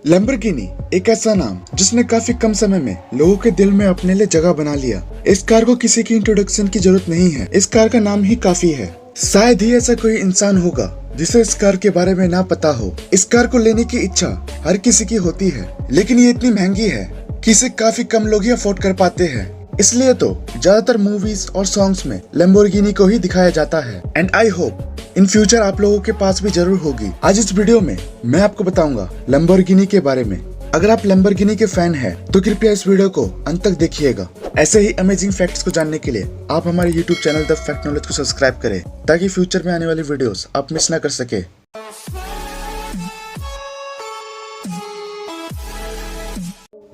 Lamborghini एक ऐसा नाम जिसने काफी कम समय में लोगों के दिल में अपने लिए जगह बना लिया। इस कार को किसी की इंट्रोडक्शन की जरूरत नहीं है, इस कार का नाम ही काफी है। शायद ही ऐसा कोई इंसान होगा जिसे इस कार के बारे में ना पता हो। इस कार को लेने की इच्छा हर किसी की होती है, लेकिन ये इतनी महंगी है कि इसे काफी कम लोग ही अफोर्ड कर पाते हैं। इसलिए तो ज्यादातर मूवीज और सॉन्ग्स में लैम्बोर्गिनी को ही दिखाया जाता है। And I hope in future आप लोगों के पास भी जरूर होगी। आज इस वीडियो में मैं आपको बताऊंगा लैम्बोर्गिनी के बारे में। अगर आप लैम्बोर्गिनी के फैन हैं तो कृपया इस वीडियो को अंत तक देखिएगा। ऐसे ही अमेजिंग फैक्ट्स को जानने के लिए आप हमारे YouTube channel the fact knowledge को सब्सक्राइब करें, ताकि फ्यूचर में आने वाली वीडियोस आप मिस ना कर सके।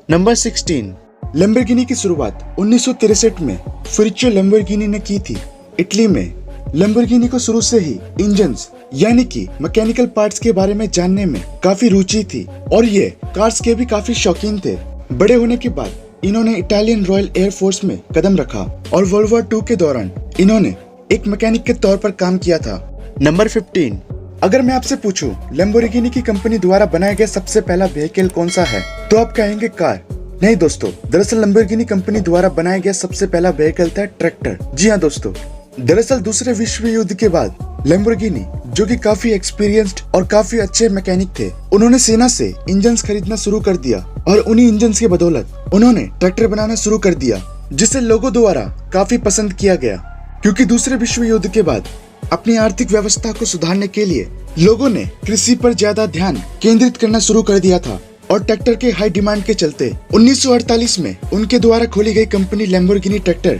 नंबर 16। लैम्बोर्गिनी की शुरुआत 1963 में फेरुच्चो लैम्बोर्गिनी ने की थी। इटली में लैम्बोर्गिनी को शुरू से ही इंजन्स यानी कि मैकेनिकल पार्ट्स के बारे में जानने में काफी रुचि थी और ये कार्स के भी काफी शौकीन थे। बड़े होने के बाद इन्होंने इटालियन रॉयल एयर फोर्स में कदम रखा और वर्ल्ड वॉर 2 के दौरान इन्होंने एक मैकेनिक के तौर पर काम किया था। नंबर 15। अगर मैं आपसे पूछूं लैम्बोर्गिनी की कंपनी द्वारा बनाया गया सबसे पहला व्हीकल कौन सा है, तो आप कहेंगे कार। नहीं दोस्तों, दरअसल लैम्बोर्गिनी कंपनी द्वारा बनाया गया सबसे पहला व्हीकल था ट्रैक्टर। जी हाँ दोस्तों, दरअसल दूसरे विश्व युद्ध के बाद लैम्बोर्गिनी, जो कि काफी एक्सपीरियंस्ड और काफी अच्छे मैकेनिक थे, उन्होंने सेना से इंजन्स खरीदना शुरू कर दिया और उन्हीं इंजन्स की बदौलत उन्होंने ट्रैक्टर बनाना शुरू कर दिया, जिसे लोगों द्वारा काफी पसंद किया गया। क्योंकि दूसरे विश्व युद्ध के बाद अपनी आर्थिक व्यवस्था को सुधारने के लिए लोगों ने कृषि पर ज्यादा ध्यान केंद्रित करना शुरू कर दिया था और ट्रैक्टर के हाई डिमांड के चलते 1948 में उनके द्वारा खोली गई कंपनी लैम्बोर्गिनी ट्रैक्टर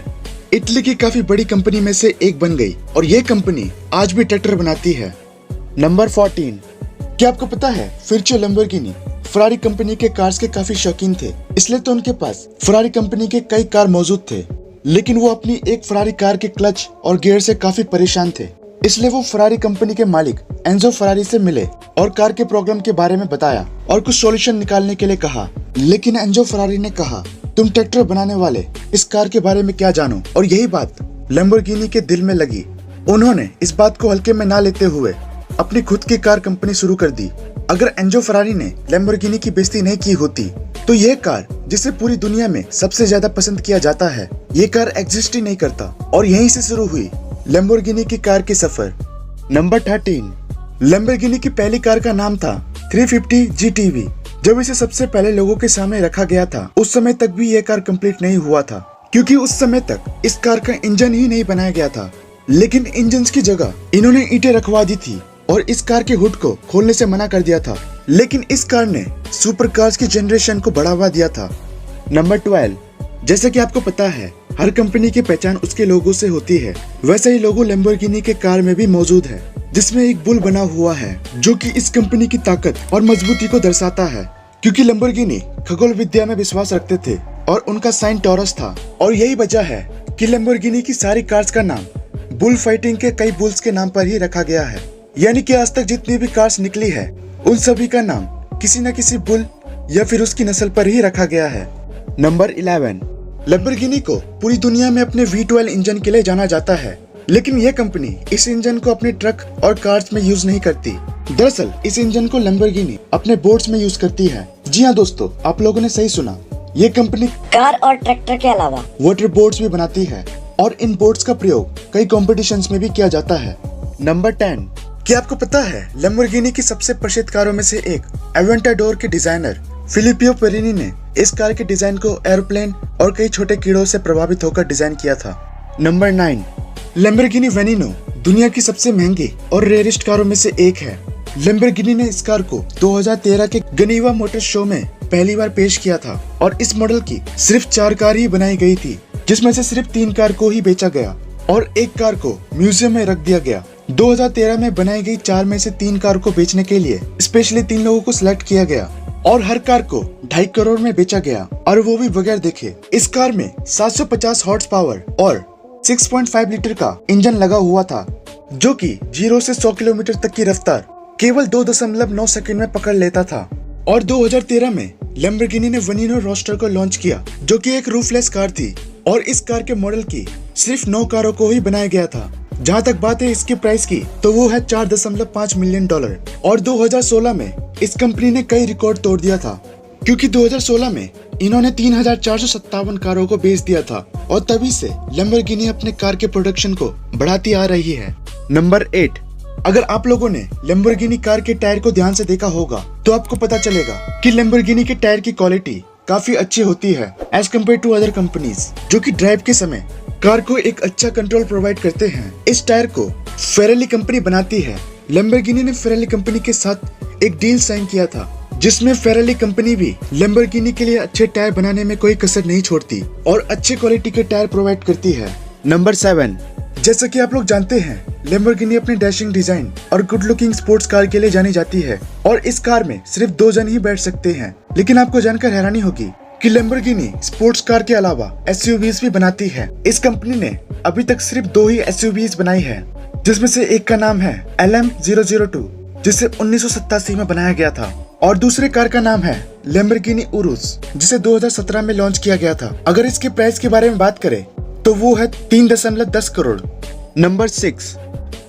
इटली की काफी बड़ी कंपनी में से एक बन गई और ये कंपनी आज भी ट्रैक्टर बनाती है। नंबर 14। क्या आपको पता है फेरुच्चो लैम्बोर्गिनी फरारी कंपनी के कार्स के काफी शौकीन थे, इसलिए तो उनके पास फरारी कंपनी के कई कार मौजूद थे। लेकिन वो अपनी एक फरारी कार के क्लच और गियर से काफी परेशान थे, इसलिए वो फरारी कंपनी के मालिक एंजो फरारी से मिले और कार के प्रॉब्लम के बारे में बताया और कुछ सॉल्यूशन निकालने के लिए कहा। लेकिन एंजो फरारी ने कहा, तुम ट्रैक्टर बनाने वाले इस कार के बारे में क्या जानो। और यही बात लैम्बोर्गिनी के दिल में लगी। उन्होंने इस बात को हल्के में ना लेते हुए अपनी खुद की कार कंपनी शुरू कर दी। अगर एंजो फरारी ने लैम्बोर्गिनी की बेइज्जती नहीं की होती तो ये कार, जिसे पूरी दुनिया में सबसे ज्यादा पसंद किया जाता है, ये कार एग्जिस्ट ही नहीं करता। और यहीं से शुरू हुई लैम्बोर्गिनी की कार की सफर। नंबर 13। लैम्बोर्गिनी की पहली कार का नाम था 350 GTV। जब इसे सबसे पहले लोगों के सामने रखा गया था, उस समय तक भी यह कार कंप्लीट नहीं हुआ था, क्योंकि उस समय तक इस कार का इंजन ही नहीं बनाया गया था। लेकिन इंजन की जगह इन्होंने ईंटें रखवा दी थी और इस कार के हुड को खोलने से मना कर दिया था। लेकिन इस कार ने सुपर कार्स की जनरेशन को बढ़ावा दिया था। नंबर 12। जैसे कि आपको पता है हर कंपनी की पहचान उसके लोगो से होती है, वैसे ही लोगो लैम्बोर्गिनी के कार में भी मौजूद है, जिसमें एक बुल बना हुआ है जो कि इस कंपनी की ताकत और मजबूती को दर्शाता है। क्योंकि लैम्बोर्गिनी खगोल विद्या में विश्वास रखते थे और उनका साइन टॉरस था, और यही वजह है कि लैम्बोर्गिनी की सारी कार्स का नाम बुल फाइटिंग के कई बुल्स के नाम पर ही रखा गया है। यानी कि आज तक जितनी भी कार्स निकली है उन सभी का नाम किसी न किसी बुल या फिर उसकी नस्ल पर ही रखा गया है। नंबर 11। लैम्बोर्गिनी को पूरी दुनिया में अपने V12 इंजन के लिए जाना जाता है, लेकिन यह कंपनी इस इंजन को अपने ट्रक और कार्स में यूज नहीं करती। दरअसल इस इंजन को लैम्बोर्गिनी अपने बोट्स में यूज करती है। जी हाँ दोस्तों, आप लोगों ने सही सुना, ये कंपनी कार और ट्रैक्टर के अलावा वाटर बोट्स भी बनाती है और इन बोट्स का प्रयोग कई कॉम्पिटिशन्स में भी किया जाता है। नंबर 10। क्या आपको पता है लैम्बोर्गिनी की सबसे प्रसिद्ध कारों में से एक एवेंटाडोर के डिजाइनर फिलिपियो पेरिनी ने इस कार के डिजाइन को एरोप्लेन और कई छोटे कीड़ों से प्रभावित होकर डिजाइन किया था। नंबर 9। लैम्बोर्गिनी वेनिनो दुनिया की सबसे महंगी और रेयरेस्ट कारों में से एक है। लैम्बोर्गिनी ने इस कार को 2013 के गनीवा मोटर शो में पहली बार पेश किया था और इस मॉडल की सिर्फ 4 कार ही बनाई गई थी, जिसमें से सिर्फ 3 कार को ही बेचा गया और एक कार को म्यूजियम में रख दिया गया। 2013 में बनाई गई 4 में से 3 कार को बेचने के लिए स्पेशली 3 लोगों को सिलेक्ट किया गया और हर कार को 2.5 करोड़ में बेचा गया, और वो भी बगैर देखे। इस कार में 750 हॉर्स पावर और 6.5 लीटर का इंजन लगा हुआ था, जो कि 0 से 100 किलोमीटर तक की रफ्तार केवल 2.9 सेकंड में पकड़ लेता था। और 2013 में लैम्बोर्गिनी ने वेनिनो रोस्टर को लॉन्च किया, जो कि एक रूफलेस कार थी, और इस कार के मॉडल की सिर्फ 9 कारों को ही बनाया गया था। जहाँ तक बात है इसके प्राइस की, तो वो है $4.5 मिलियन। और 2016 में इस कंपनी ने कई रिकॉर्ड तोड़ दिया था, क्योंकि 2016 में इन्होंने 3,457 कारों को बेच दिया था और तभी से लैम्बोर्गिनी अपने कार के प्रोडक्शन को बढ़ाती आ रही है। नंबर 8, अगर आप लोगों ने लैम्बोर्गिनी कार के टायर को ध्यान से देखा होगा तो आपको पता चलेगा कि लैम्बोर्गिनी के टायर की क्वालिटी काफी अच्छी होती है as compare to other companies, जो कि ड्राइव के समय कार को एक अच्छा कंट्रोल प्रोवाइड करते हैं। इस टायर को फेरारी कंपनी बनाती है। लैम्बोर्गिनी ने फेरारी कंपनी के साथ एक डील साइन किया था, जिसमें फेरारी कंपनी भी लैम्बोर्गिनी के लिए अच्छे टायर बनाने में कोई कसर नहीं छोड़ती और अच्छे क्वालिटी के टायर प्रोवाइड करती है। नंबर 7, जैसा कि आप लोग जानते हैं, लैम्बोर्गिनी अपने डैशिंग डिजाइन और गुड लुकिंग स्पोर्ट्स कार के लिए जानी जाती है और इस कार में सिर्फ 2 जन ही बैठ सकते हैं। लेकिन आपको जानकर हैरानी होगी कि लैम्बोर्गिनी स्पोर्ट्स कार के अलावा एसयूवीज भी बनाती है। इस कंपनी ने अभी तक सिर्फ 2 ही एसयूवीज बनाई है, जिसमें से एक का नाम है LM002, जिसे 1987 में बनाया गया था, और दूसरे कार का नाम है लैम्बोर्गिनी उरुस, जिसे 2017 में लॉन्च किया गया था। अगर इसके प्राइस के बारे में बात करें तो वो है 3.10 करोड़। नंबर 6,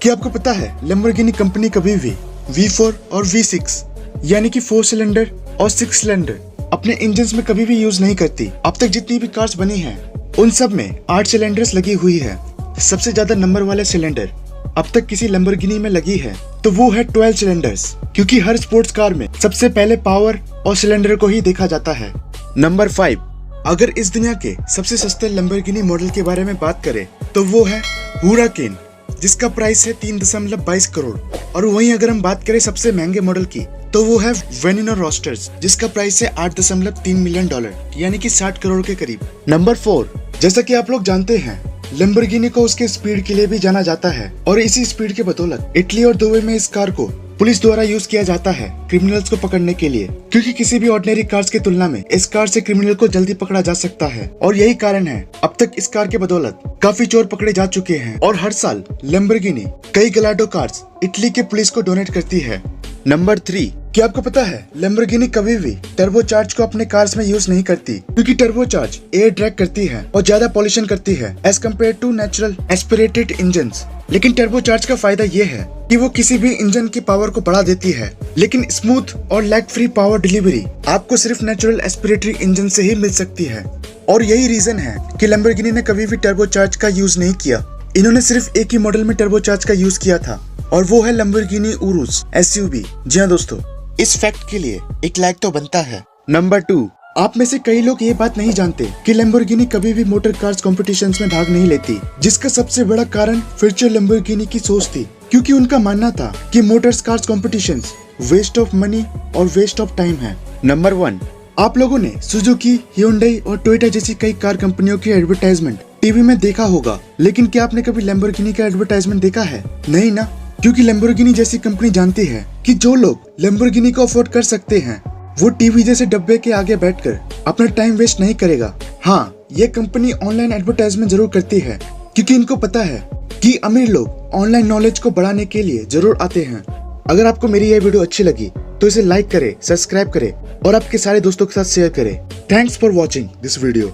क्या आपको पता है लैम्बोर्गिनी कंपनी कभी भी V4 और V6 यानी कि 4 सिलेंडर और 6 सिलेंडर अपने इंजन्स में कभी भी यूज नहीं करती। अब तक जितनी भी कार्स बनी हैं उन सब में 8 सिलेंडर्स लगी हुई है। सबसे ज्यादा नंबर वाले सिलेंडर अब तक किसी लैम्बोर्गिनी में लगी है तो वो है 12 सिलेंडर्स, क्योंकि हर स्पोर्ट्स कार में सबसे पहले पावर और सिलेंडर को ही देखा जाता है। नंबर 5, अगर इस दुनिया के सबसे सस्ते लैम्बोर्गिनी मॉडल के बारे में बात करें तो वो है हुराकेन, जिसका प्राइस है 3.22 करोड़। और वहीं अगर हम बात करें सबसे महंगे मॉडल की तो वो है वेनिनो रोस्टर्स, जिसका प्राइस है $8.3 मिलियन, यानी कि 60 करोड़ के करीब। नंबर 4, जैसा कि आप लोग जानते हैं, लैम्बोर्गिनी को उसके स्पीड के लिए भी जाना जाता है और इसी स्पीड के बदौलत इटली और दुबई में इस कार को पुलिस द्वारा यूज किया जाता है क्रिमिनल्स को पकड़ने के लिए, क्योंकि किसी भी ऑर्डिनरी कार्स की तुलना में इस कार से क्रिमिनल को जल्दी पकड़ा जा सकता है। और यही कारण है अब तक इस कार के बदौलत काफी चोर पकड़े जा चुके हैं और हर साल लैम्बोर्गिनी कई गलाडो कार्स इटली के पुलिस को डोनेट करती है। नंबर 3, क्या आपको पता है लैम्बोर्गिनी कभी भी टर्बोचार्ज को अपने कार्स में यूज नहीं करती, क्योंकि टर्बोचार्ज एयर ड्रैग करती है और ज्यादा पॉल्यूशन करती है as compare to natural aspirated engines. लेकिन टर्बोचार्ज का फायदा ये है कि वो किसी भी इंजन की पावर को बढ़ा देती है, लेकिन स्मूथ और लैग फ्री पावर डिलीवरी आपको सिर्फ नेचुरल एस्पिरेटरी इंजन से ही मिल सकती है। और यही रीजन है कि लैम्बोर्गिनी ने कभी भी टर्बोचार्ज का यूज नहीं किया। इन्होंने सिर्फ एक ही मॉडल में टर्बोचार्ज का यूज किया था और वो है लैम्बोर्गिनी उरुस एसयूवी। जी हाँ दोस्तों, इस फैक्ट के लिए एक लाइक तो बनता है। नंबर 2, आप में से कई लोग ये बात नहीं जानते कि लैम्बोर्गिनी कभी भी मोटर कार्स कॉम्पिटिशन्स में भाग नहीं लेती, जिसका सबसे बड़ा कारण फ्यूचर लैम्बोर्गिनी की सोच थी, क्योंकि उनका मानना था कि motor cars competitions waste of money और वेस्ट ऑफ टाइम है। नंबर 1, आप लोगों ने सुजुकी, ह्यूंडई और टोयोटा जैसी कई कार कंपनियों की एडवर्टाइजमेंट टीवी में देखा होगा, लेकिन क्या आपने कभी लैम्बोर्गिनी का एडवर्टाइजमेंट देखा है? नहीं ना, क्योंकि लैम्बोर्गिनी जैसी कंपनी जानती है कि जो लोग लैम्बोर्गिनी को अफोर्ड कर सकते हैं वो टीवी जैसे डब्बे के आगे बैठकर अपना टाइम वेस्ट नहीं करेगा। हाँ, ये कंपनी ऑनलाइन एडवर्टाइजमेंट जरूर करती है, क्योंकि इनको पता है कि अमीर लोग ऑनलाइन नॉलेज को बढ़ाने के लिए जरूर आते हैं। अगर आपको मेरी यह वीडियो अच्छी लगी तो इसे लाइक करें, सब्सक्राइब करें और आपके सारे दोस्तों के साथ शेयर करें। Thanks for watching this video.